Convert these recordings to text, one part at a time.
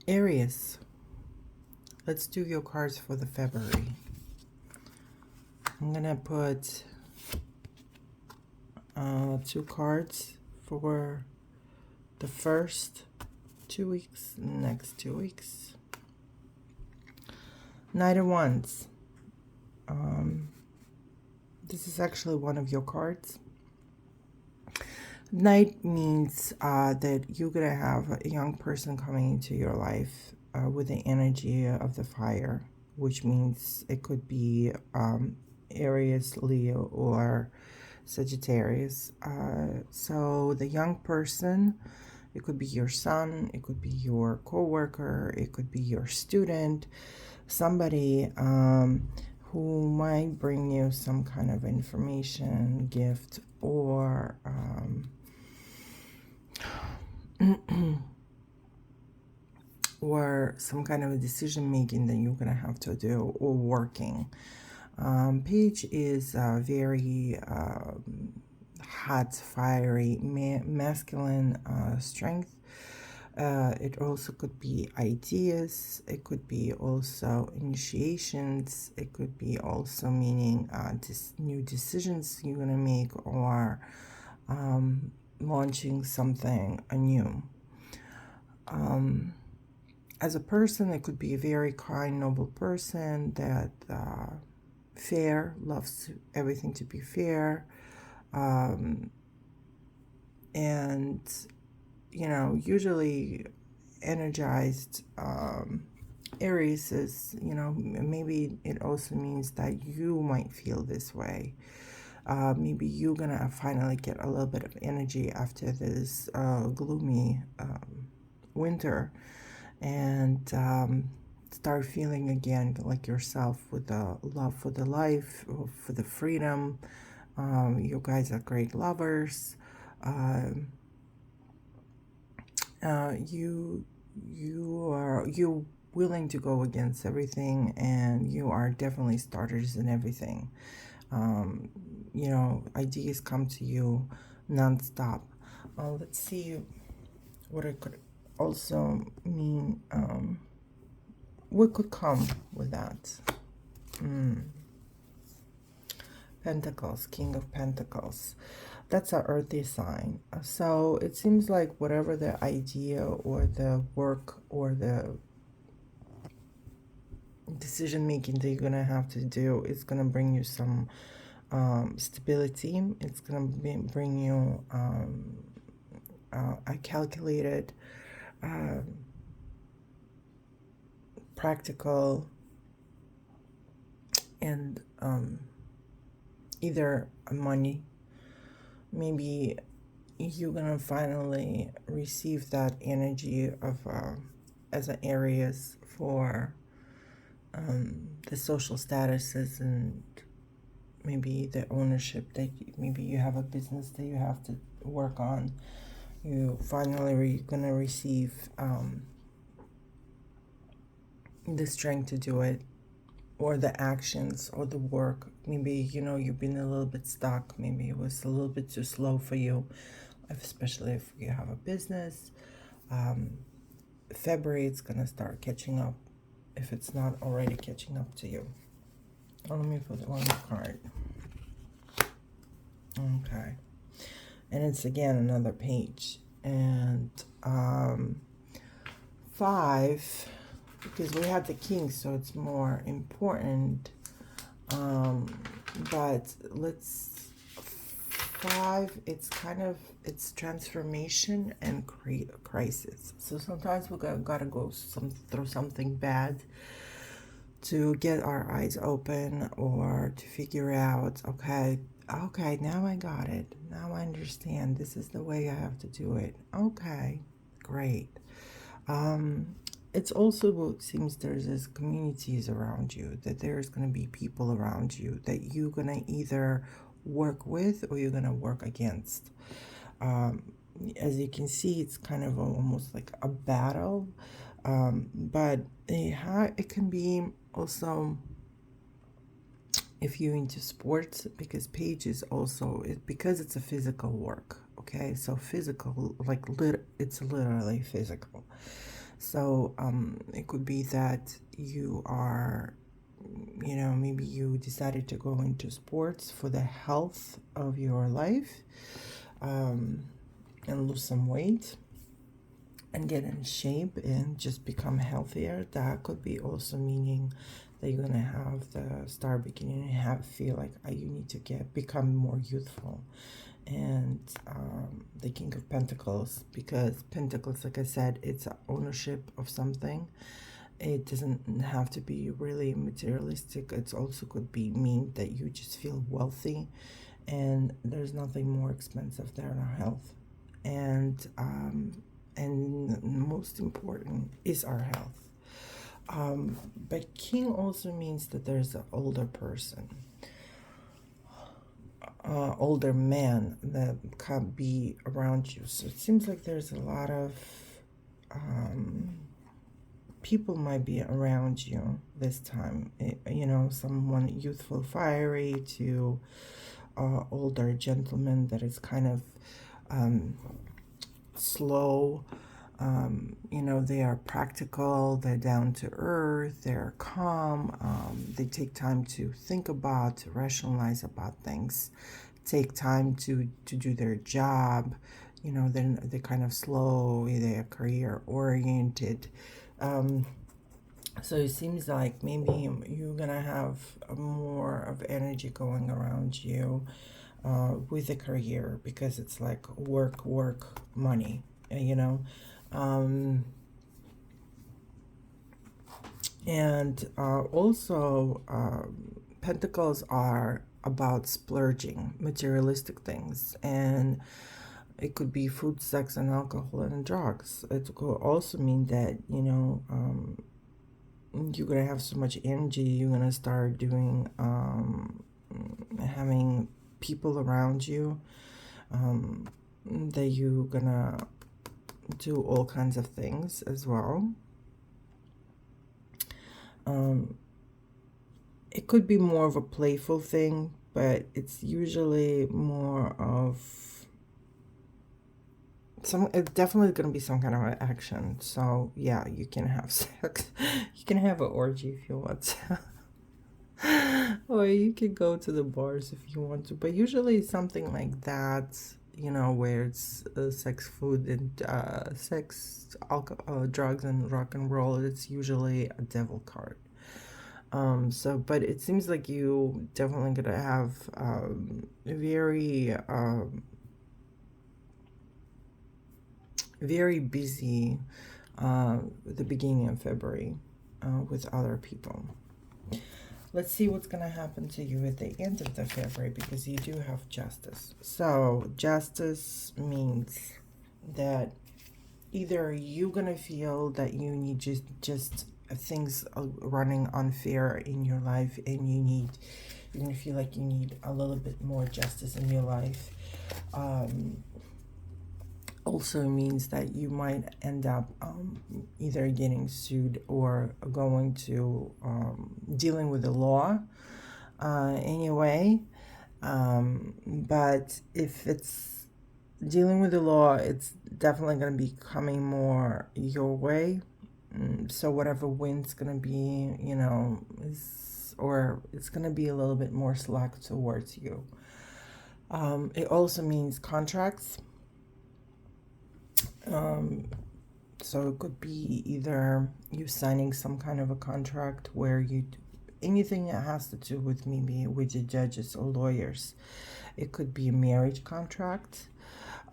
Aries, let's do your cards for the February. I'm gonna put 2 cards for the first 2 weeks, next 2 weeks. Knight of Wands. This is actually one of your cards. Knight means that you're gonna have a young person coming into your life with the energy of the fire, which means it could be Aries, Leo, or Sagittarius. So the young person, it could be your son, it could be your co-worker, it could be your student, somebody who might bring you some kind of information, gift, or or some kind of a decision making that you're gonna have to do, or working. Page is very hot, fiery, masculine strength. It also could be ideas. It could be also initiations. It could be also meaning new decisions you're gonna make, or launching something anew. As a person, it could be a very kind, noble person that fair, loves everything to be fair, and you know, usually energized. Aries is, you know, maybe it also means that you might feel this way. Maybe you're gonna finally get a little bit of energy after this gloomy winter, and start feeling again like yourself, with the love for the life, for the freedom. You guys are great lovers. You're willing to go against everything, and you are definitely starters in everything. You know, ideas come to you non-stop. Let's see what it could also mean. What could come with that? Pentacles, King of Pentacles. That's an earthy sign. So it seems like whatever the idea or the work or the decision making that you're gonna have to do is gonna bring you some stability. It's gonna bring you a calculated, practical, and either money. Maybe you're gonna finally receive that energy of as an Aries for the social statuses, and maybe the ownership that maybe you have a business that you have to work on. You finally gonna receive the strength to do it, or the actions, or the work. Maybe, you know, you've been a little bit stuck. Maybe it was a little bit too slow for you, especially if you have a business. February, it's gonna start catching up, if it's not already catching up to you. Let me put one card. Okay. And it's again another page. And 5, because we have the king, so it's more important. But let's 5, it's kind of, it's transformation and create a crisis. So sometimes we gotta go through something bad to get our eyes open, or to figure out, okay, now I got it. Now I understand. This is the way I have to do it. Okay, great. It's also, it seems there's this communities around you, that there's going to be people around you that you're going to either work with or you're going to work against. As you can see, it's kind of almost like a battle, but it can be also, if you're into sports, because page is also, because it's a physical work. Okay, so physical, like it's literally physical. So it could be that you are, maybe you decided to go into sports for the health of your life, um, and lose some weight and get in shape and just become healthier. That could be also meaning that you're gonna have the start beginning and feel like you need to become more youthful. And the King of Pentacles, because Pentacles, like I said, it's ownership of something. It doesn't have to be really materialistic. It's also could be mean that you just feel wealthy, and there's nothing more expensive than our health. And most important is our health. But king also means that there's an older person, older man that can be around you. So it seems like there's a lot of people might be around you this time. Someone youthful, fiery to older gentleman that is kind of slow. They are practical, they're down to earth, they're calm, they take time to think about, to rationalize about things, take time to do their job. They're kind of slow, they're career oriented. So it seems like maybe you're gonna have more of energy going around you with a career, because it's like work, money, um, and also pentacles are about splurging, materialistic things, and it could be food, sex, and alcohol and drugs. It could also mean that you're gonna have so much energy, you're gonna start doing having people around you, that you're gonna do all kinds of things as well. It could be more of a playful thing, but it's usually more of it's definitely going to be some kind of action. So yeah, you can have sex, you can have an orgy if you want to. Or you could go to the bars if you want to, but usually it's something like that, where it's sex, food, and sex, alcohol, drugs, and rock and roll. It's usually a devil card. But it seems like you definitely gonna have very busy at the beginning of February with other people. Let's see what's gonna happen to you at the end of the February, because you do have justice. So justice means that either you're gonna feel that you need just things running unfair in your life, and you're gonna feel like you need a little bit more justice in your life. Also means that you might end up either getting sued or going to dealing with the law anyway. But if it's dealing with the law, it's definitely going to be coming more your way. So whatever win's going to be, it's going to be a little bit more slack towards you. It also means contracts. So it could be either you signing some kind of a contract where anything that has to do with maybe with the judges or lawyers. It could be a marriage contract.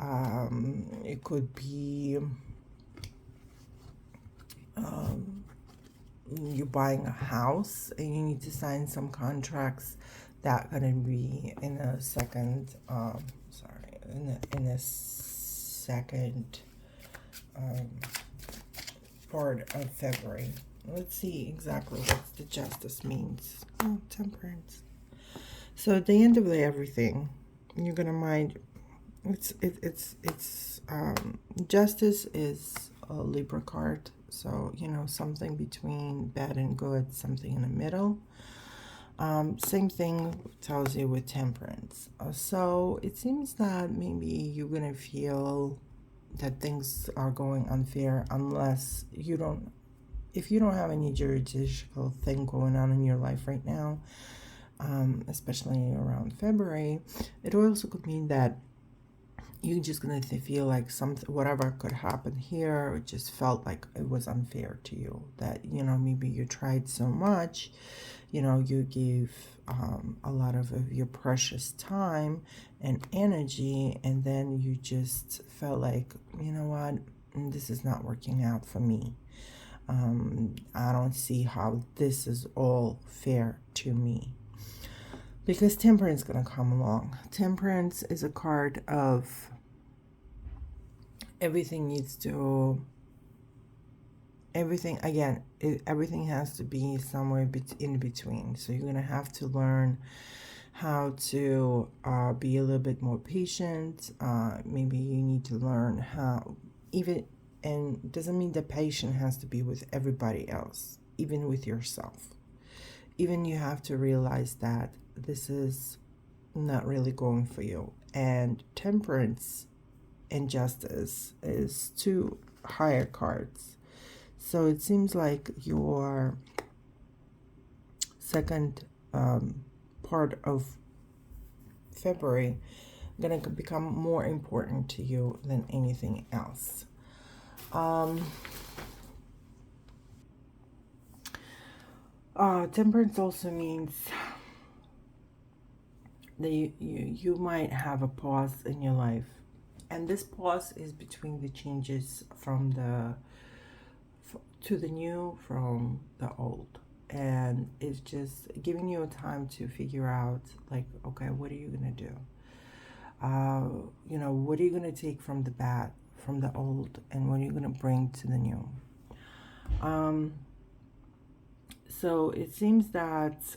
It could be you're buying a house and you need to sign some contracts that gonna be in a second. In a second part of February. Let's see exactly what the justice means. Oh, temperance. So at the end of everything, you're gonna mind. It's justice is a Libra card. So something between bad and good, something in the middle. Same thing tells you with temperance. So it seems that maybe you're gonna feel that things are going unfair unless if you don't have any judicial thing going on in your life right now, especially around February. It also could mean that you're just gonna feel like something, whatever could happen here, it just felt like it was unfair to you. That, maybe you tried so much, you gave a lot of your precious time and energy, and then you just felt like, you know what, this is not working out for me. I don't see how this is all fair to me. Because Temperance is going to come along. Temperance is a card of everything everything has to be somewhere in between. So you're going to have to learn how to be a little bit more patient. Maybe you need to learn how, and it doesn't mean that patient has to be with everybody else, even with yourself. Even you have to realize that this is not really going for you. And Temperance and Justice is two higher cards. So it seems like your second part of February going to become more important to you than anything else. Temperance also means that you might have a pause in your life, and this pause is between the changes from to the new from the old, and it's just giving you a time to figure out, like, okay, what are you gonna do? What are you gonna take from the bad, from the old, and what are you gonna bring to the new? So it seems that,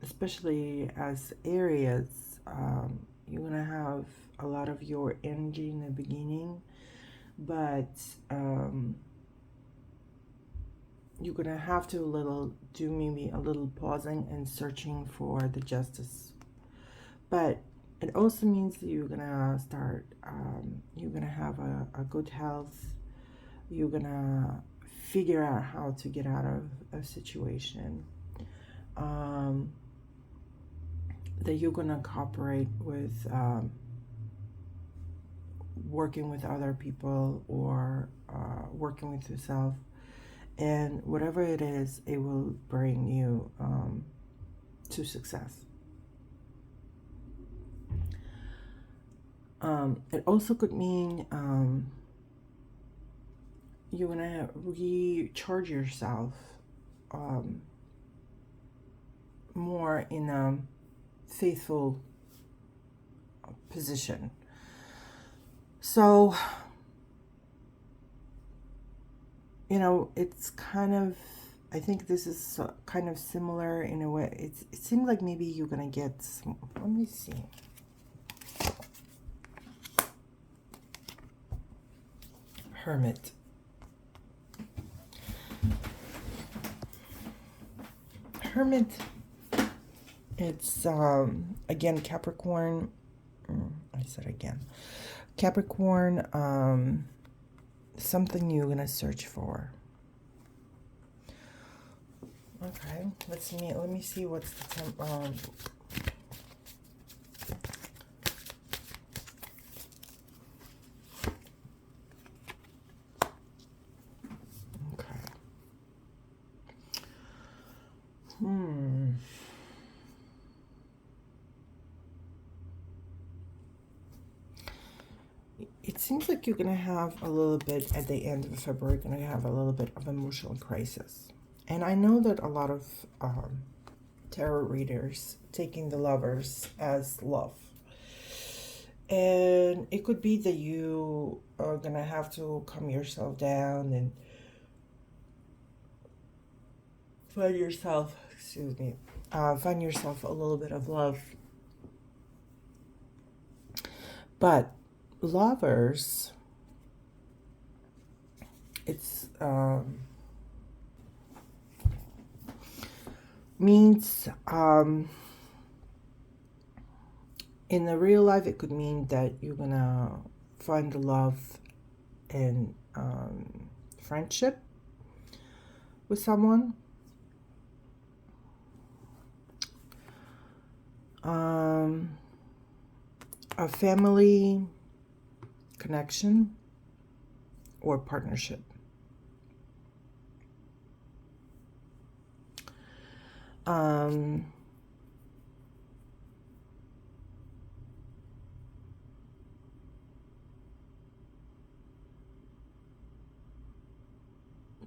especially as Aries, you're going to have a lot of your energy in the beginning, but you're going to have to do maybe a little pausing and searching for the justice. But it also means that you're going to start, you're going to have a good health. You're going to figure out how to get out of a situation. That you're going to cooperate with working with other people or working with yourself. And whatever it is, it will bring you to success. It also could mean you're going to recharge yourself more in a faithful position. So, it's kind of, I think this is kind of similar in a way. It seems like maybe you're going to get some, let me see. Hermit. Hermit, it's again Capricorn. I said again Capricorn. Something you're gonna search for. Okay, let me see what's the It seems like you're going to have a little bit, at the end of February, going to have a little bit of emotional crisis. And I know that a lot of tarot readers taking the Lovers as love. And it could be that you are going to have to calm yourself down and find yourself a little bit of love. But Lovers, it's means in the real life, it could mean that you're gonna find the love in friendship with someone. A family connection or partnership.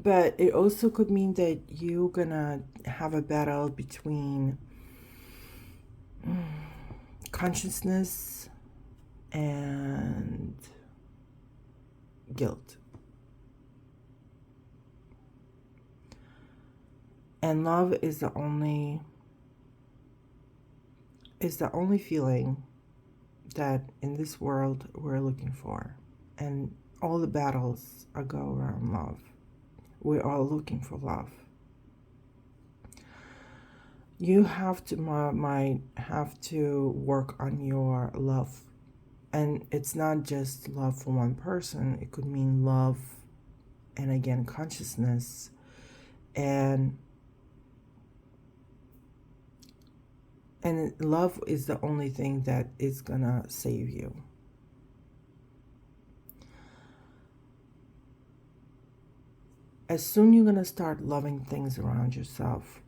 But it also could mean that you're gonna have a battle between consciousness and guilt. And love is the only feeling that in this world we're looking for. And all the battles go around love. We're all looking for love. You might have to work on your love. And it's not just love for one person. It could mean love and again consciousness and love is the only thing that is gonna save you. As soon you're gonna start loving things around yourself,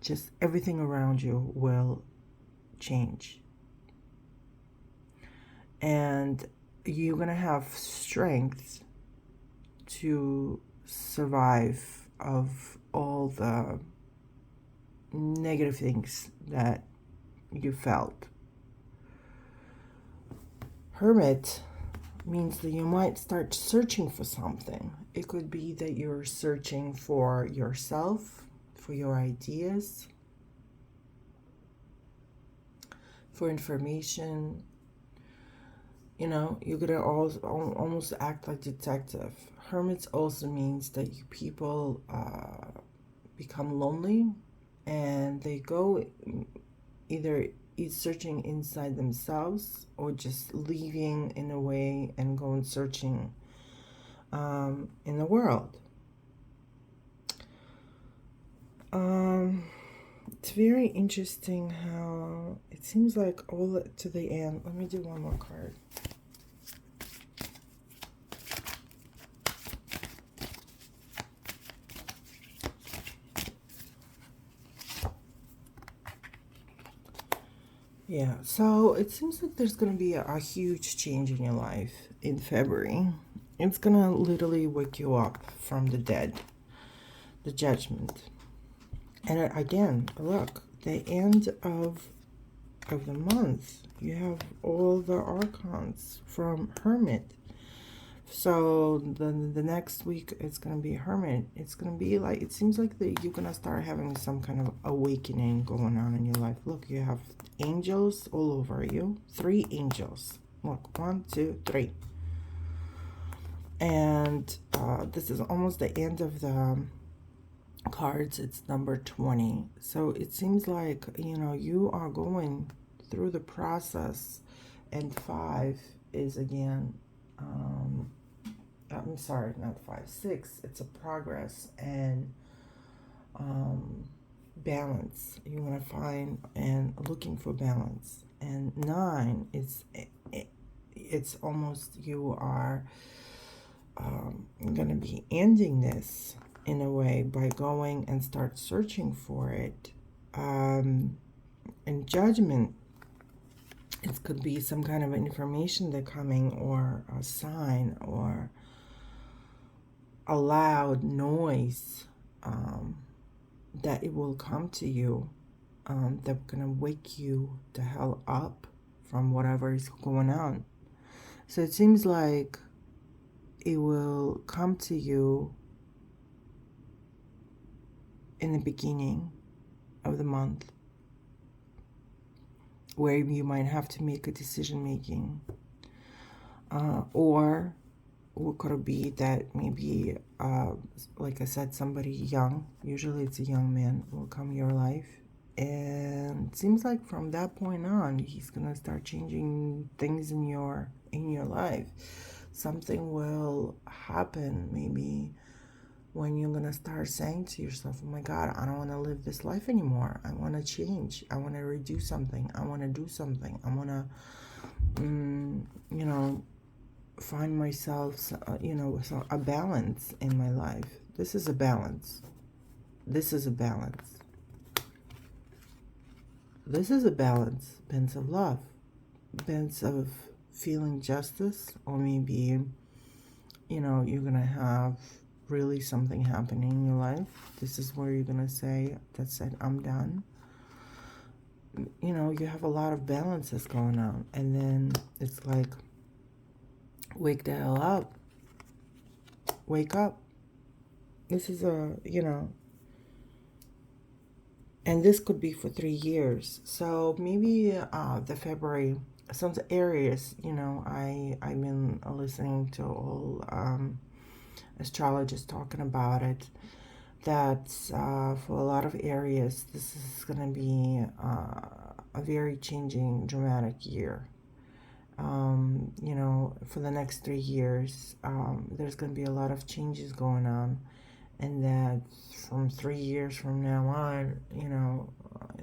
just everything around you will change. And you're gonna have strength to survive of all the negative things that you felt. Hermit means that you might start searching for something. It could be that you're searching for yourself, for your ideas, for information. You know, you're gonna almost act like detective. Hermits also means that you people become lonely, and they go either searching inside themselves or just leaving in a way and going searching in the world. It's very interesting how it seems like all to the end. Let me do one more card. Yeah, so it seems like there's going to be a huge change in your life in February. It's going to literally wake you up from the dead, the judgment. And again, look, the end of the month, you have all the archons from Hermit. So the next week it's gonna be Hermit. It's gonna be like, it seems like you're gonna start having some kind of awakening going on in your life. Look, you have angels all over you. 3 angels. Look, 1, 2, 3. And this is almost the end of the cards. It's number 20. So it seems like, you know, you are going through the process. And 5 is again I'm sorry, not 5, 6. It's a progress and balance. You want to find and looking for balance. And 9 is it's almost you are going to be ending this in a way by going and start searching for it. And judgment, it could be some kind of information that coming or a sign or a loud noise that it will come to you that's gonna wake you the hell up from whatever is going on. So it seems like it will come to you in the beginning of the month, where you might have to make a decision making, or what could it be that maybe, like I said, somebody young, usually it's a young man, will come in your life. And it seems like from that point on, he's going to start changing things in your in your life. Something will happen maybe when you're going to start saying to yourself, oh my God, I don't want to live this life anymore. I want to change. I want to redo something. I want to do something. I want to, find myself, a balance in my life. This is a balance. This is a balance. This is a balance. Balance of love. Balance of feeling justice, or maybe, you're going to have really something happening in your life. This is where you're going to say, that's it, I'm done. You have a lot of balances going on. And then it's like, wake the hell up. Wake up. This is and this could be for 3 years. So maybe the February, some Aries, I've been listening to all astrologers talking about it, that for a lot of Aries, this is going to be a very changing, dramatic year. For the next 3 years, there's going to be a lot of changes going on, and that from 3 years from now on,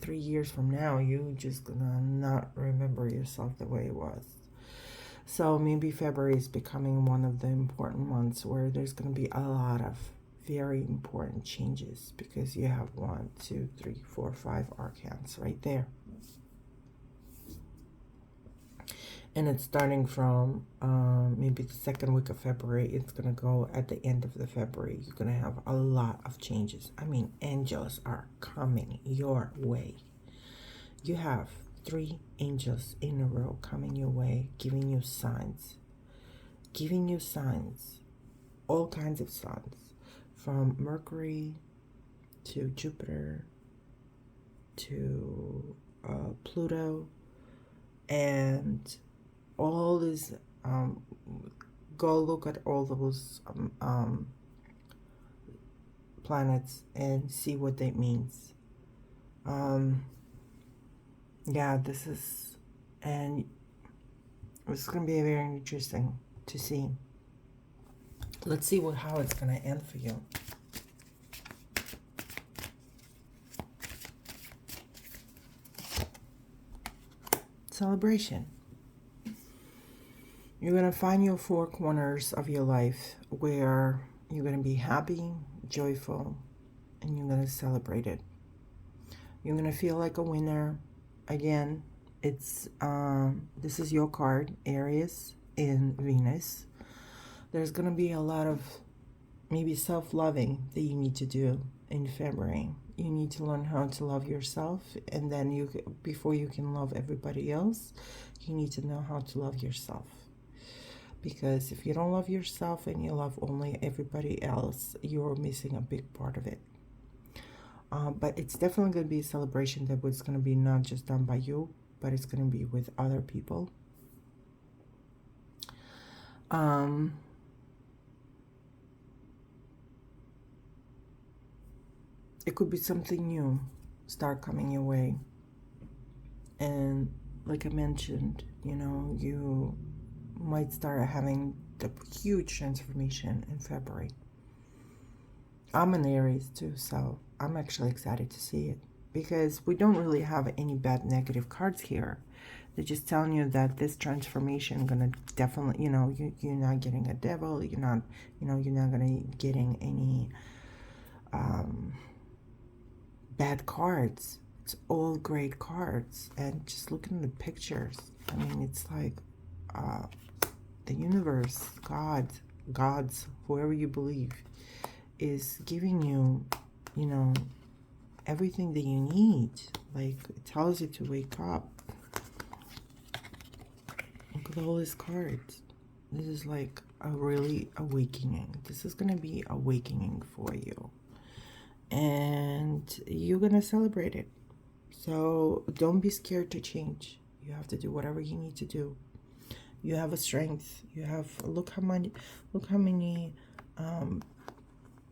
3 years from now, you just gonna not remember yourself the way it was. So maybe February is becoming one of the important months where there's going to be a lot of very important changes, because you have 1, 2, 3, 4, 5 arcans right there. And it's starting from maybe the second week of February. It's going to go at the end of the February. You're going to have a lot of changes. I mean, angels are coming your way. You have 3 angels in a row coming your way, giving you signs. Giving you signs. All kinds of signs. From Mercury to Jupiter to Pluto, and all this, go look at all those planets and see what that means. Yeah, this is, and it's going to be very interesting to see. Let's see how it's going to end for you. Celebration. You're going to find your 4 corners of your life where you're going to be happy, joyful, and you're going to celebrate it. You're going to feel like a winner. Again, it's this is your card, Aries in Venus. There's going to be a lot of maybe self-loving that you need to do in February. You need to learn how to love yourself, and then before you can love everybody else, you need to know how to love yourself. Because if you don't love yourself and you love only everybody else, you're missing a big part of it. But it's definitely going to be a celebration that was going to be not just done by you, but it's going to be with other people. It could be something new start coming your way. And like I mentioned, you might start having the huge transformation in February. I'm an Aries too, so I'm actually excited to see it, because we don't really have any bad negative cards here. They're just telling you that this transformation gonna definitely, you're not getting a devil, you're not gonna getting any bad cards. It's all great cards. And just looking at the pictures, I mean, it's like the universe, gods, whoever you believe, is giving you, everything that you need. Like, it tells you to wake up. Look at all these cards. This is like a really awakening. This is going to be awakening for you. And you're going to celebrate it. So don't be scared to change. You have to do whatever you need to do. You have a strength. You have, look how many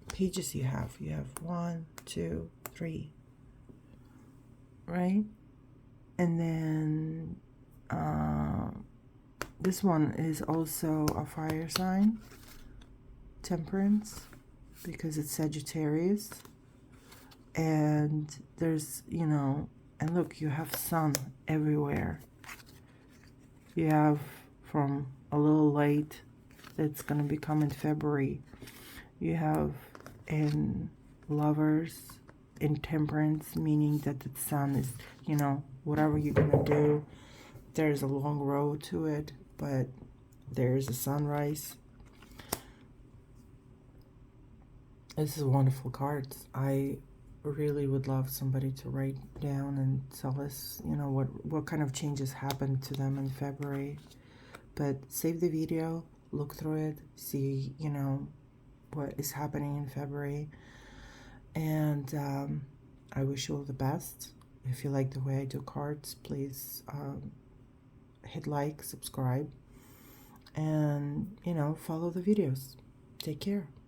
pages you have. You have 1, 2, 3, right? And then This one is also a fire sign, Temperance, because it's Sagittarius. And there's, you know, and look, you have sun everywhere. You have from a little light that's going to become in February. You have in Lovers, in Temperance, meaning that the sun is, you know, whatever you're going to do, there's a long road to it, but there's a sunrise. This is wonderful cards. I really would love somebody to write down and tell us, you know, what kind of changes happened to them in February. But save the video, look through it, see, you know, what is happening in February. And I wish you all the best. If you like the way I do cards, please hit like, subscribe, and, you know, follow the videos. Take care.